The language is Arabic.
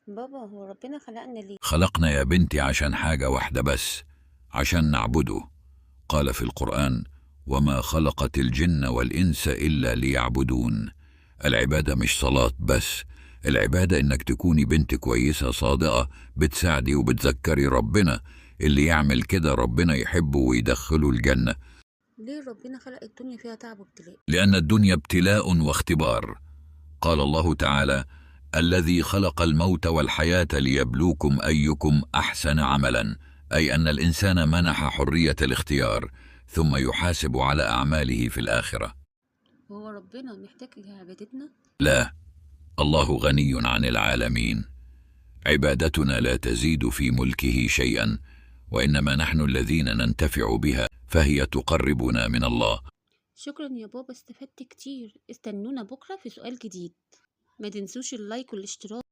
بابا هو ربنا خلقنا ليه؟ خلقنا يا بنتي عشان حاجة واحدة بس، عشان نعبده. قال في القرآن: وما خلقت الجن والإنس إلا ليعبدون. العبادة مش صلاة بس، العبادة إنك تكوني بنت كويسة صادقة بتساعدي وبتذكري ربنا. اللي يعمل كده ربنا يحبه ويدخله الجنة. ليه ربنا خلق الدنيا فيها تعب وابتلاء؟ لأن الدنيا ابتلاء واختبار. قال الله تعالى: الذي خلق الموت والحياة ليبلوكم أيكم أحسن عملا، أي أن الإنسان منح حرية الاختيار، ثم يحاسب على أعماله في الآخرة. هو ربنا محتاج لعبادتنا؟ لا، الله غني عن العالمين. عبادتنا لا تزيد في ملكه شيئا، وإنما نحن الذين ننتفع بها، فهي تقربنا من الله. شكرا يا بابا، استفدت كتير. استنونا بكرة في سؤال جديد. ما تنسوش اللايك والاشتراك.